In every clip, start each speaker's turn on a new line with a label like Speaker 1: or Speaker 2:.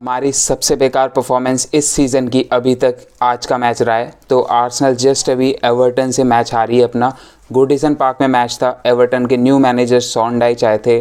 Speaker 1: हमारी सबसे बेकार परफॉर्मेंस इस सीज़न की अभी तक आज का मैच रहा है। तो आर्सेनल जस्ट अभी एवर्टन से मैच हारी है अपना। गोडीसन पार्क में मैच था। एवर्टन के न्यू मैनेजर शॉन डाइच आए थे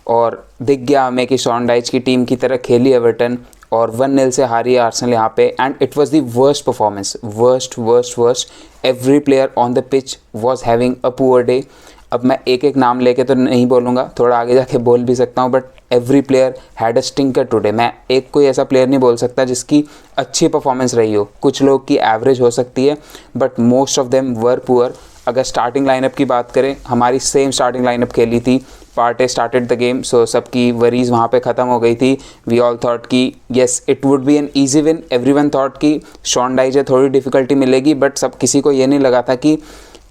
Speaker 1: और दिख गया हमें कि शॉन डाइच की टीम की तरह खेली एवर्टन और 1-0 से हारी है आर्सेनल यहाँ पे। And it was the worst performance, worst. Every player on the pitch was having a poor day. अब मैं एक एक नाम लेके तो नहीं बोलूँगा, थोड़ा आगे जाके बोल भी सकता हूँ, but every player had a stinker today. मैं एक कोई ऐसा प्लेयर नहीं बोल सकता जिसकी अच्छी परफॉर्मेंस रही हो। कुछ लोग की एवरेज हो सकती है but most of them were poor. अगर स्टार्टिंग लाइनअप की बात करें, हमारी सेम स्टार्टिंग लाइनअप खेली थी। पार्टे स्टार्टेड द गेम, सो सबकी वरीज वहाँ पे ख़त्म हो गई थी। वी ऑल थॉट कि yes it would be an easy win. Everyone thought कि शॉन डाइच है, थोड़ी डिफिकल्टी मिलेगी, बट सब किसी को ये नहीं लगा था कि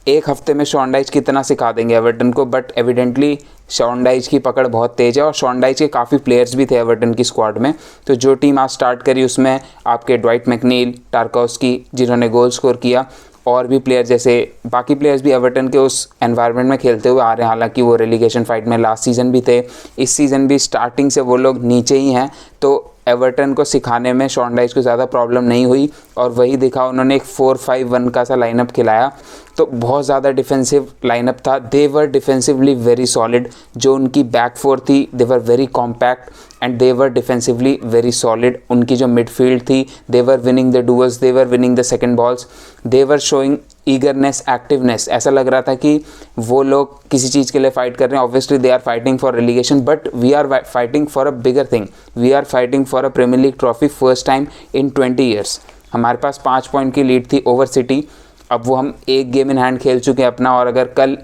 Speaker 1: एक हफ्ते में शॉन डाइच कितना सिखा देंगे एवर्टन को। बट एविडेंटली शॉन डाइच की पकड़ बहुत तेज़ है और शॉन डाइच के काफ़ी प्लेयर्स भी थे एवर्टन की स्क्वाड में। तो जो टीम आज स्टार्ट करी उसमें आपके ड्वाइट मैकनील, टारकोव्स्की जिन्होंने गोल स्कोर किया, और भी प्लेयर जैसे बाकी प्लेयर्स भी एवर्टन के उस एनवायरनमेंट में खेलते हुए आ रहे हैं। हालांकि वो रेलीगेशन फाइट में लास्ट सीज़न भी थे, इस सीज़न भी स्टार्टिंग से वो लोग नीचे ही हैं। तो एवर्टन को सिखाने में शॉन डाइच को ज़्यादा प्रॉब्लम नहीं हुई और वही दिखा। उन्होंने एक 4-5-1 का सा लाइनअप खिलाया, तो बहुत ज़्यादा डिफेंसिव लाइनअप था। They were defensively very solid. जो उनकी बैक फोर थी they were very compact and they were defensively very solid. उनकी जो मिडफील्ड थी they were winning the duels, they were winning the second balls, they were showing eagerness, activeness. ऐसा लग रहा था कि वो लोग किसी चीज़ के लिए फाइट कर रहे हैं। Obviously they are fighting for relegation but we are fighting for a bigger thing. We are fighting for a premier league trophy first time in 20 years. हमारे पास 5 पॉइंट की लीड थी ओवर सिटी। अब वो हम एक गेम इन हैंड खेल चुके हैं अपना, और अगर कल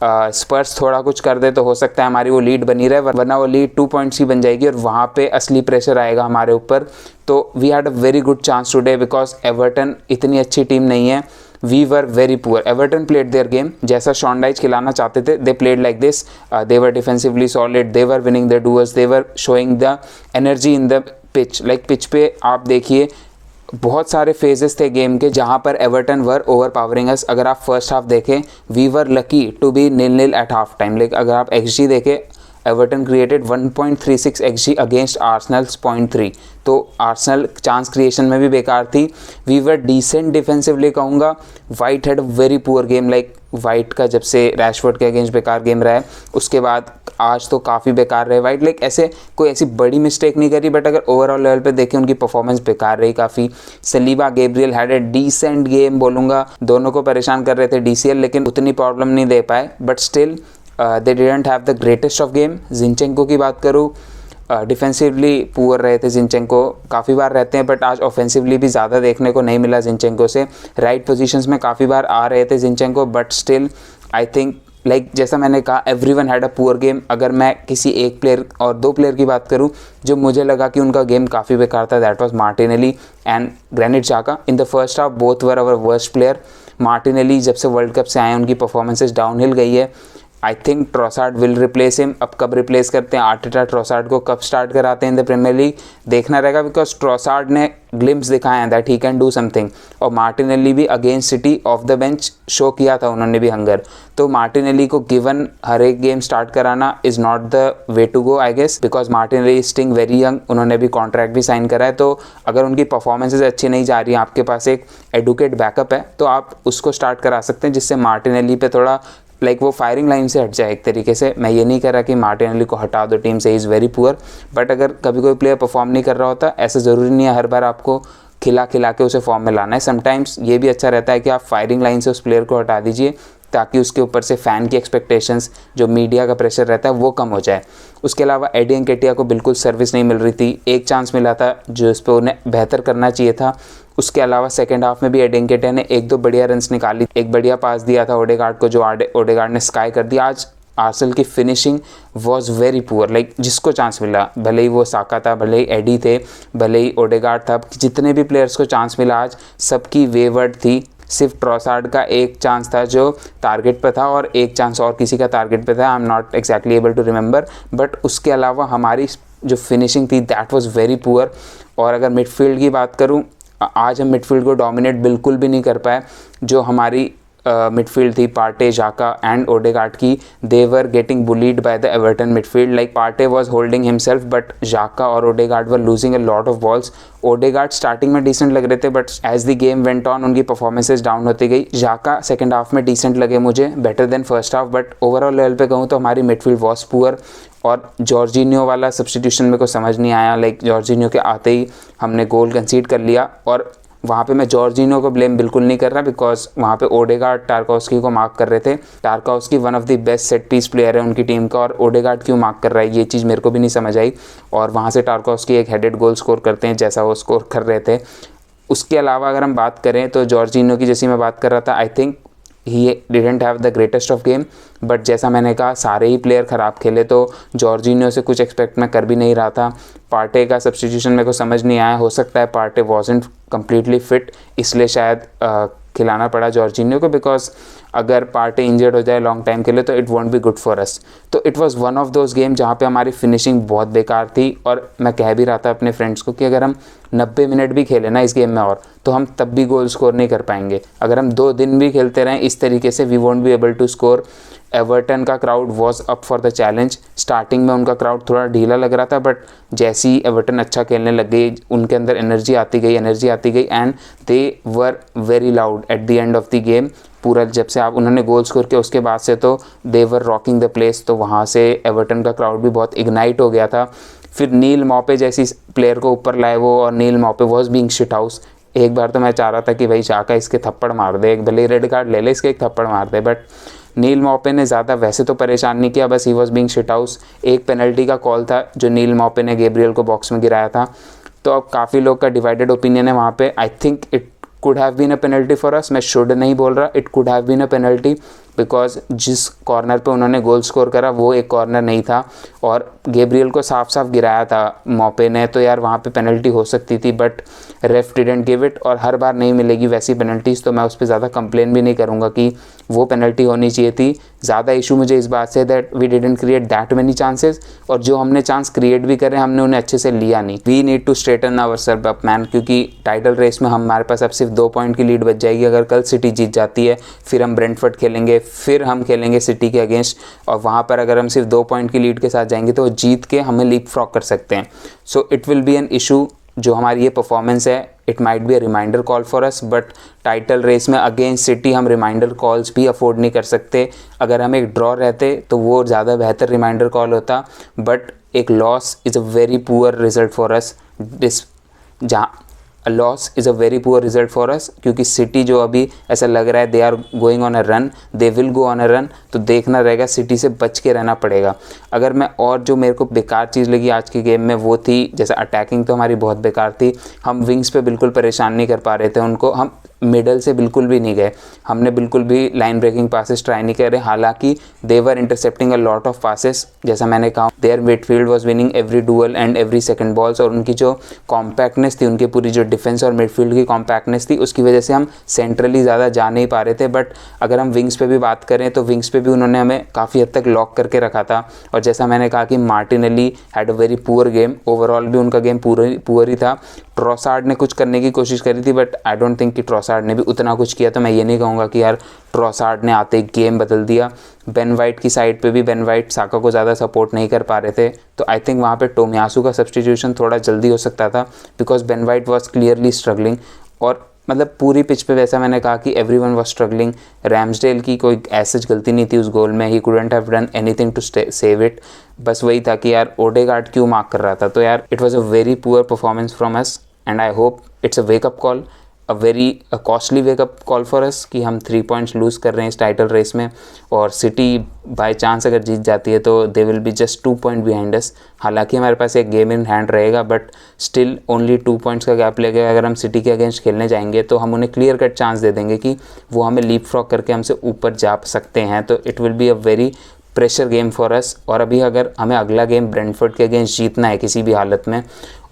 Speaker 1: स्पर्स थोड़ा कुछ कर दे तो हो सकता है हमारी वो लीड बनी रहे, वरना वो लीड 2 पॉइंट्स की बन जाएगी और वहाँ पे असली प्रेशर आएगा हमारे ऊपर। तो we had a very good chance today because Everton इतनी अच्छी टीम नहीं है। We were very poor. Everton played their game जैसा शॉन डाइच खिलाना चाहते थे। They played like this, they were defensively solid, they were winning the duels, they were showing the energy in the pitch. Like pitch पे आप देखिए बहुत सारे phases थे गेम के जहां पर Everton were overpowering us. अगर आप फर्स्ट हाफ देखें, we were lucky to be 0-0 at half time. Like अगर आप XG देखें, Everton created 1.36 XG against Arsenal's 0.3। तो आर्सेनल चांस क्रिएशन में भी बेकार थी। वी वर डिसेंट डिफेंसिवली कहूँगा। White had very poor game. Like White का जब से रैशफोर्ड के अगेंस्ट बेकार गेम रहा है उसके बाद आज तो काफ़ी बेकार रहे वाइट। लाइक ऐसे कोई ऐसी बड़ी मिस्टेक नहीं करी, बट अगर ओवरऑल लेवल पे देखें उनकी परफॉर्मेंस बेकार रही काफ़ी। Saliba Gabriel had a decent game बोलूँगा। दोनों को परेशान कर रहे थे DCL, लेकिन उतनी प्रॉब्लम नहीं दे पाए। But still they didn't have the greatest of game. जिनचेंको की बात करूँ, डिफेंसिवली पुअर रहे थे जिनचेंको। काफ़ी बार रहते हैं बट आज ऑफेंसिवली भी ज़्यादा देखने को नहीं मिला जिनचेंको से। राइट पोजीशंस में काफ़ी बार आ रहे थे जिनचेंको, but still I think like जैसा मैंने कहा everyone had a poor game. अगर मैं किसी एक प्लेयर और 2 प्लेयर की बात करूं जो मुझे लगा कि उनका गेम काफ़ी बेकार था, दैट वाज मार्टिनेली एंड ग्रैनिट जाका। In the first half both were our worst player. Martinelli जब से वर्ल्ड कप से आए उनकी परफॉर्मेंसेज डाउनहिल गई है। I think Trossard will replace him. अब कब रिप्लेस करते हैं आर्टेटा ट्रोसार्ड को, कब स्टार्ट कराते हैं इन द प्रीमियर लीग, देखना रहेगा। बिकॉज ट्रोसार्ड ने ग्लिम्स दिखाए हैं that he can do something, और मार्टिनेली भी against city of the bench show किया था उन्होंने भी हंगर। तो मार्टिनेली को गिवन हर एक गेम स्टार्ट कराना is not the way to go I guess, because Martinelli स्टिंग वेरी यंग। उन्होंने भी कॉन्ट्रैक्ट भी साइन करा है। तो अगर उनकी परफॉर्मेंसेज अच्छी नहीं जा रही है, आपके पास एक एडुकेट बैकअप है, तो आप उसको स्टार्ट करा सकते हैं, जिससे मार्टिनेली पे थोड़ा लाइक वो फायरिंग लाइन से हट जाए एक तरीके से। मैं ये नहीं कह रहा कि मार्टिनेली को हटा दो टीम से, इज़ वेरी पुअर, बट अगर कभी कोई प्लेयर परफॉर्म नहीं कर रहा होता, ऐसा ज़रूरी नहीं है हर बार आपको खिला के उसे फॉर्म में लाना है। समटाइम्स ये भी अच्छा रहता है कि आप फायरिंग लाइन से उस प्लेयर को हटा दीजिए ताकि उसके ऊपर से फ़ैन की एक्सपेक्टेशंस, जो मीडिया का प्रेशर रहता है, वो कम हो जाए। उसके अलावा एडी एनकेटिया को बिल्कुल सर्विस नहीं मिल रही थी। एक चांस मिला था जो उस पर उन्हें बेहतर करना चाहिए था। उसके अलावा सेकंड हाफ में भी एडी एनकेटिया ने 1-2 बढ़िया रन्स निकाली। एक बढ़िया पास दिया था ओडेगार्ड को, जो ओडेगार्ड ने स्काई कर दिया। आज आर्सेनल की finishing was very poor. Like जिसको चांस मिला, भले ही वो साका था, भले ही एडी थे, भले ही ओडेगार्ड था, जितने भी प्लेयर्स को चांस मिला आज सबकी वेवर्ड थी। सिर्फ ट्रोसार्ड का एक चांस था जो टारगेट पे था और एक चांस और किसी का टारगेट पे था। I am not exactly able to remember, but उसके अलावा हमारी जो फिनिशिंग थी दैट वाज वेरी पुअर। और अगर मिडफील्ड की बात करूं, आज हम मिडफील्ड को डोमिनेट बिल्कुल भी नहीं कर पाए। जो हमारी मिडफील्ड थी पार्टे, जाका एंड ओडेगार्ड की, they were getting bullied by the Everton midfield. Like Partey was holding himself but Xhaka और Odegaard were losing a lot of balls. Odegaard starting में डिसेंट लग रहे थे but as the game went on उनकी performances down होती गई. Xhaka second half में decent लगे मुझे, better than first half, but overall level पे कहूँ तो हमारी मिडफील्ड वॉज पुअर. और जॉर्जिनियो वाला सब्स्टिट्यूशन मेरे को समझ नहीं आया. लाइक जॉर्जिनियो के आते ही हमने गोल कंसीड कर लिया और वहाँ पे मैं जॉर्जिनियो को ब्लेम बिल्कुल नहीं कर रहा बिकॉज वहाँ पे ओडेगार्ड टारकोव्स्की को मार्क कर रहे थे. Tarkowski one of the best set piece player है उनकी टीम का और ओडेगार्ड क्यों मार्क कर रहा है ये चीज़ मेरे को भी नहीं समझ आई. और वहाँ से टारकोव्स्की एक हेडेड गोल स्कोर करते हैं जैसा वो स्कोर कर रहे थे. उसके अलावा अगर हम बात करें तो जॉर्जिनियो की जैसी मैं बात कर रहा था, I think he didn't have the greatest of game. But जैसा मैंने कहा सारे ही प्लेयर ख़राब खेले तो जॉर्जिनियो से कुछ एक्सपेक्ट मैं कर भी नहीं रहा था. पार्टे का सब्स्टिट्यूशन मेरे को समझ नहीं आया. हो सकता है पार्टे वॉजंट कम्प्लीटली फिट इसलिए शायद खिलाना पड़ा जॉर्जिनियो को, बिकॉज अगर पार्टे इंजर्ड हो जाए लॉन्ग टाइम के लिए तो it won't be good for us. तो it was one of those game जहाँ पे हमारी फिनिशिंग बहुत बेकार थी. और मैं कह भी रहा था अपने फ्रेंड्स को कि अगर हम 90 मिनट भी खेलें ना इस गेम में और तो हम तब भी गोल स्कोर नहीं कर पाएंगे. अगर हम 2 दिन भी खेलते रहें इस तरीके से we won't be able to score. Everton का crowd was up for the challenge. Starting में उनका क्राउड थोड़ा ढीला लग रहा था बट जैसे ही एवर्टन अच्छा खेलने लग गई उनके अंदर एनर्जी आती गई and they were very loud at the end of the game. पूरा जब से आप उन्होंने गोल स्कोर किया उसके बाद से तो दे वर रॉकिंग द प्लेस. तो वहाँ से एवर्टन का क्राउड भी बहुत इग्नाइट हो गया था. फिर नील मॉपे जैसी प्लेयर को ऊपर लाए वो और नील मॉपे वॉज बीइंग शिट हाउस. एक बार तो मैं चाह रहा था कि भाई जाका इसके थप्पड़ मार दे, भले रेड कार्ड ले ले इसके एक थप्पड़ मार दे. बट नील मॉपे ने ज़्यादा वैसे तो परेशान नहीं किया, बस he was being shit house. एक पेनल्टी का कॉल था जो नील मॉपे ने गैब्रियल को बॉक्स में गिराया था. तो अब काफ़ी लोग का डिवाइडेड ओपिनियन है वहाँ पे. I think it could have been a penalty for us. मैं शुड नहीं बोल रहा, it could have been a penalty because जिस कॉर्नर पे उन्होंने गोल स्कोर करा वो एक कॉर्नर नहीं था और गैब्रियल को साफ साफ गिराया था मॉपे ने. तो यार वहाँ पे पेनल्टी हो सकती थी but ref didn't give it. और हर बार नहीं मिलेगी वैसी पेनल्टीज़ तो मैं उस पर ज़्यादा कंप्लेन भी नहीं करूँगा कि वो पेनल्टी होनी चाहिए थी. ज़्यादा इशू मुझे इस बात से that we didn't create that many chances और जो हमने चांस क्रिएट भी करे हमने उन्हें अच्छे से लिया नहीं. We need to straighten our self up man, क्योंकि टाइटल रेस में हमारे पास अब सिर्फ 2 पॉइंट की लीड बच जाएगी. अगर कल सिटी जीत जाती है फिर हम ब्रेंटफोर्ड खेलेंगे, फिर हम खेलेंगे सिटी के अगेंस्ट और वहाँ पर अगर हम सिर्फ 2 पॉइंट की लीड के साथ जाएंगे तो जीत के हमें लीप फ्रॉग कर सकते हैं. So it will be an issue. जो हमारी ये परफॉर्मेंस है it might be a reminder call for us but title race में अगेंस्ट सिटी हम रिमाइंडर कॉल्स भी अफोर्ड नहीं कर सकते. अगर हम एक ड्रॉ रहते तो वो ज़्यादा बेहतर रिमाइंडर कॉल होता बट एक loss is a very poor result for us. जहाँ loss is a very poor result for us क्योंकि सिटी जो अभी ऐसा लग रहा है they are going on a run, they will go on a run. तो देखना रहेगा, सिटी से बच के रहना पड़ेगा. अगर मैं और जो मेरे को बेकार चीज़ लगी आज के गेम में वो थी जैसा अटैकिंग तो हमारी बहुत बेकार थी. हम विंग्स पे बिल्कुल परेशान नहीं कर पा रहे थे उनको. हम मिडल से बिल्कुल भी नहीं गए, हमने बिल्कुल भी लाइन ब्रेकिंग पासेस ट्राई नहीं करे. हालांकि they were intercepting a lot of passes. जैसा मैंने कहा their midfield was winning every duel and every second balls और उनकी जो कॉम्पैक्टनेस थी, उनकी पूरी जो डिफेंस और मिडफील्ड की कॉम्पैक्टनेस थी उसकी वजह से हम सेंट्रली ज़्यादा जा नहीं पा रहे थे. बट अगर हम विंग्स पे भी बात करें तो विंग्स पे भी उन्होंने हमें काफ़ी हद तक लॉक करके रखा था. और जैसा मैंने कहा कि Martinelli had a very poor game. Overall भी उनका गेम पुअर ही था. ट्रोसार्ड ने कुछ करने की कोशिश करी थी बट आई डोंट थिंक कि ट्रोसार्ड ने भी उतना कुछ किया. तो मैं ये नहीं कहूँगा कि यार ट्रोसार्ड ने आते ही गेम बदल दिया. बेन वाइट की साइड पे भी बेन वाइट साका को ज़्यादा सपोर्ट नहीं कर पा रहे थे. तो आई थिंक वहाँ पे टोमियासू का सब्स्टिट्यूशन थोड़ा जल्दी हो सकता था because Ben white was clearly struggling. और मतलब पूरी पिच पे वैसा मैंने कहा कि एवरीवन वाज स्ट्रगलिंग. रैम्सडेल की कोई ऐसी गलती नहीं थी उस गोल में. He couldn't have done anything to save it. बस वही था कि यार ओडेगार्ड क्यों मार्क कर रहा था. तो यार it was a very poor performance from us and I hope it's a wake up call, a very costly wake up call for अस कि हम 3 पॉइंट्स लूज़ कर रहे हैं इस टाइटल रेस में. और सिटी बाय चांस अगर जीत जाती है तो they will be just 2 point behind us. हालांकि हमारे पास एक गेम इन हैंड रहेगा बट स्टिल ओनली 2 पॉइंट्स का गैप लेके अगर हम सिटी के अगेंस्ट खेलने जाएंगे तो हम उन्हें क्लियर कट चांस दे देंगे कि वो हमें लीप फ्रॉग करके हमसे ऊपर जा सकते हैं. तो it will be a very pressure game for us. और अभी अगर हमें अगला गेम ब्रेंटफोर्ड के अगेंस्ट जीतना है किसी भी हालत में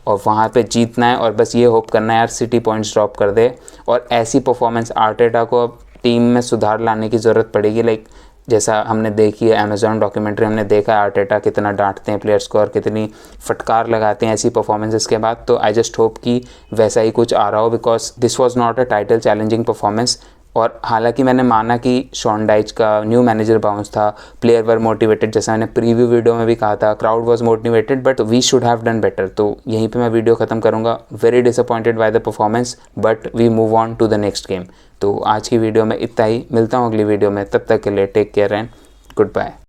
Speaker 1: और वहाँ पे जीतना है और बस ये होप करना है यार सिटी पॉइंट्स ड्रॉप कर दे. और ऐसी परफॉर्मेंस आर्टेटा को अब टीम में सुधार लाने की ज़रूरत पड़ेगी. लाइक जैसा हमने देखी है अमेजॉन डॉक्यूमेंट्री, हमने देखा है आर्टेटा कितना डांटते हैं प्लेयर्स को और कितनी फटकार लगाते हैं ऐसी परफॉर्मेंसेस के बाद. तो आई जस्ट होप कि वैसा ही कुछ आ रहा हो because this was not a title challenging performance. और हालांकि मैंने माना कि शॉन डाइच का न्यू मैनेजर बाउंस था, प्लेयर वर मोटिवेटेड, जैसा मैंने प्रीव्यू वीडियो में भी कहा था, crowd was motivated but we should have done better. तो यहीं पे मैं वीडियो ख़त्म करूँगा। Very disappointed by the performance but we move on to the next game. तो आज की वीडियो में इतना ही, मिलता हूँ अगली वीडियो में, तब तक के लिए take care and good bye.